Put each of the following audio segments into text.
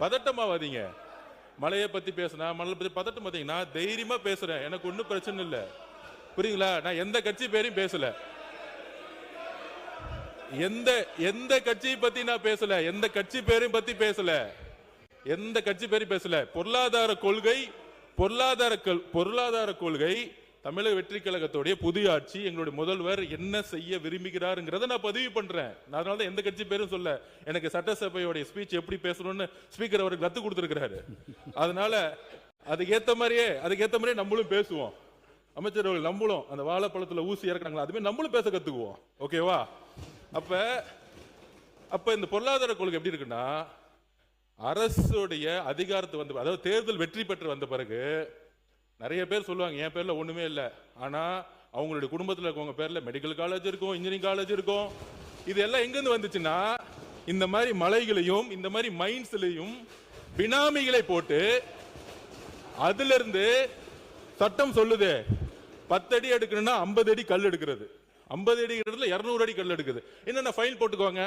பதட்டமாவாதீங்க. மலையை பத்தி பேசினா மணலை பத்தி பதட்டம் பார்த்தீங்கன்னா தைரியமா பேசுறேன், எனக்கு ஒன்றும் பிரச்சனை இல்லை. புரியுங்களா? நான் எந்த கட்சி பேரையும் பேசல, எந்த கட்சியை பத்தி நான் பேசல, எந்த கட்சி பேரையும் பத்தி பேசல, எந்த கட்சி பேரையும் பேசல. பொருளாதார கொள்கை தமிழக வெற்றி கழகத்துடைய புதிய ஆட்சி, எங்களுடைய முதல்வர் என்ன செய்ய விரும்புகிறாருங்கிறத நான் பதிவு பண்றேன். அதனாலதான் எந்த கட்சி பேரும் சொல்ல. எனக்கு சட்டசபையோட ஸ்பீச் எப்படி பேசணும்னு ஸ்பீக்கர் அவருக்கு கத்து கொடுத்திருக்கிறாரு. அதனால அதுக்கேற்ற மாதிரியே நம்மளும் பேசுவோம். அமைச்சர் அவர்கள் நம்மளும் அந்த வாழைப்பழத்துல ஊசி இறக்குறாங்களா அதுமே நம்மளும் பேச கத்துக்குவோம். ஓகேவா? அப்ப இந்த பொருளாதார கொள்கை எப்படி இருக்குன்னா, அரசுடைய அதிகாரத்தை வந்து, அதாவது தேர்தல் வெற்றி பெற்று வந்த பிறகு நிறைய பேர் சொல்லுவாங்க என் பேர்ல ஒண்ணுமே இல்லை, ஆனா அவங்களுடைய குடும்பத்தில் இருக்கவங்க பேர்ல மெடிக்கல் காலேஜ் இருக்கும், இன்ஜினியரிங் காலேஜ் இருக்கும். இது எல்லாம் எங்கிருந்து வந்துச்சுன்னா, இந்த மாதிரி மலைகளையும் இந்த மாதிரி மைன்ஸ்லையும் பினாமிகளை போட்டு, அதுல இருந்து சட்டம் சொல்லுது 10 அடி எடுக்கணும்னா 50 அடி கல் எடுக்கிறது, 50 அடி இடத்துல 200 அடி கல் எடுக்குது. என்னென்ன ஃபைன் போட்டுக்குவாங்க.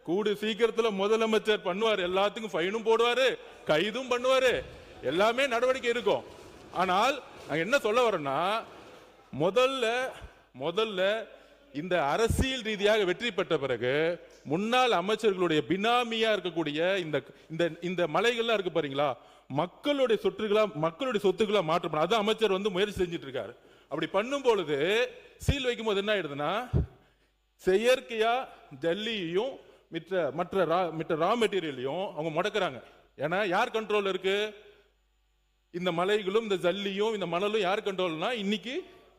கூடு சீக்கிரத்தில் முதலமைச்சர் பண்ணுவார், எல்லாத்துக்கும் ஃபைனும் போடுவாரு, கைதும் பண்ணுவாரு, எல்லாமே நடவடிக்கை இருக்கும். ஆனால் என்ன சொல்ல வரேன்னா, முதல்ல இந்த அரசியல் ரீதியாக வெற்றி பெற்ற பிறகு முன்னாள் அமைச்சர்களுடைய பினாமியா இருக்கக்கூடிய இந்த மலைகள்லாம் இருக்கு பாருங்களா, மக்களுடைய சொத்துக்களா மாற்றப்படும். அதான் அமைச்சர் வந்து முயற்சி செஞ்சுட்டு இருக்காரு. அப்படி பண்ணும் பொழுது சீல் வைக்கும் போது என்ன ஆயிடுதுன்னா, செயற்கையா ஜல்லியையும் மற்ற ரா மெட்டீரியலையும் அவங்க முடக்கிறாங்க. ஏன்னா யார் கண்ட்ரோல் இருக்கு? இந்த மலைகளும் இந்த ஜல்லியும் இந்த மணலும் யார் கண்ட்ரோல்னா, இன்னைக்கு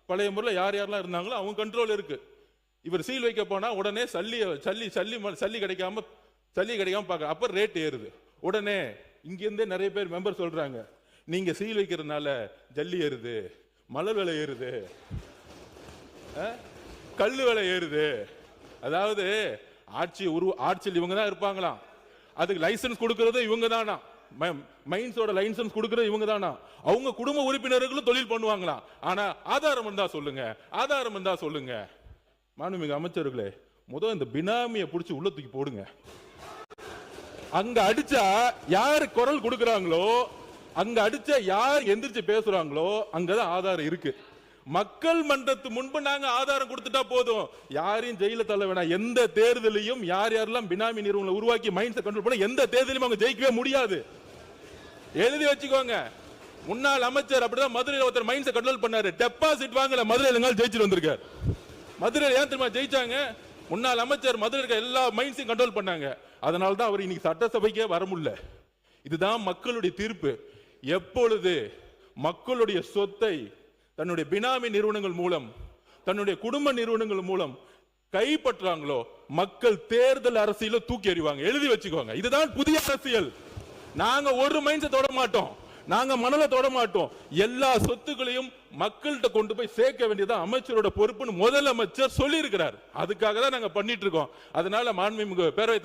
பழைய முறையில் யாரெல்லாம் இருந்தாங்களோ அவங்க கண்ட்ரோல் இருக்கு. இவர் சீல் வைக்க போனா உடனே சல்லி கிடைக்காம பார்க்க, அப்ப ரேட் ஏறுது. உடனே இங்கிருந்தே நிறைய பேர் மெம்பர் சொல்றாங்க, நீங்க சீல் வைக்கிறதுனால ஜல்லி ஏறுது, மணல் விலை ஏறுது, கல்லு விலை ஏறுது. அதாவது ஆட்சியில் இவங்க தான் இருப்பாங்களாம், அதுக்கு லைசன்ஸ் கொடுக்கறது இவங்க தானா, மைன்ஸோட லைசன்ஸ் கொடுக்கறது இவங்க தானா, அவங்க குடும்ப உறுப்பினர்களும் தொழில் பண்ணுவாங்களாம். ஆனா ஆதாரம் இருந்தா சொல்லுங்க. மாண்புமிகு அமைச்சர்களே, முதல் இந்த பினாமியை பிடிச்சி உள்ள தூக்கி போடுங்க. அங்க அடிச்சா யாரு குரல் கொடுக்கறாங்களோ, அங்க அடிச்சா யார் எந்திரிச்சு பேசுறாங்களோ அங்கதான் ஆதாரம் இருக்கு. மக்கள் மன்றத்து முன்பு நாங்க ஆதாரம் கொடுத்துட்டா போதும், யாரையும் ஜெயில தள்ள வேணாம். எந்த தேர்தலையும் யாரெல்லாம் பினாமி நிறுவனங்களை உருவாக்கி மைண்ட்ஸை கண்ட்ரோல் பண்ண எந்த தேர்தலையும் அவங்க ஜெயிக்கவே முடியாது. எழுதி வச்சுக்கோங்க. முன்னாள் அமைச்சர் அப்படிதான் மதுரையில் ஒருத்தர் மைண்ட்ஸை கண்ட்ரோல் பண்ணாரு, டெபாசிட் வாங்கல, மதுரையில் ஜெயிச்சுட்டு வந்திருக்காரு. மதுரையில் ஏன் தெரியுமா ஜெயிச்சாங்க? முன்னாள் அமைச்சர் மதுரையில் எல்லா மைண்ட்ஸையும் கண்ட்ரோல் பண்ணாங்க. அதனால தான் அவர் இன்னைக்கு சட்டசபைக்கே வர முடியல. இதுதான் மக்களுடைய தீர்ப்பு. எப்பொழுது மக்களுடைய சொத்தை தன்னுடைய பினாமி நிறுவனங்கள் மூலம், தன்னுடைய குடும்ப நிறுவனங்கள் மூலம் கைப்பற்றாங்களோ, மக்கள் தேர்தல் அரசியல தூக்கி எறிவாங்க. எழுதி வச்சுக்கோங்க. இதுதான் புதிய அரசியல். நாங்க ஒரு மைண்ட்ஸை தொட மாட்டோம், நாங்க மணலை தொட மாட்டோம். எல்லா சொத்துக்களையும் மக்கள்கிட்ட கொண்டு போய் சேர்க்க வேண்டியதான் அமைச்சரோட பொறுப்புன்னு முதலமைச்சர் சொல்லி இருக்கிறார். அதுக்காக தான் நாங்க பண்ணிட்டு இருக்கோம். அதனால மாண்புமிகு பேரவை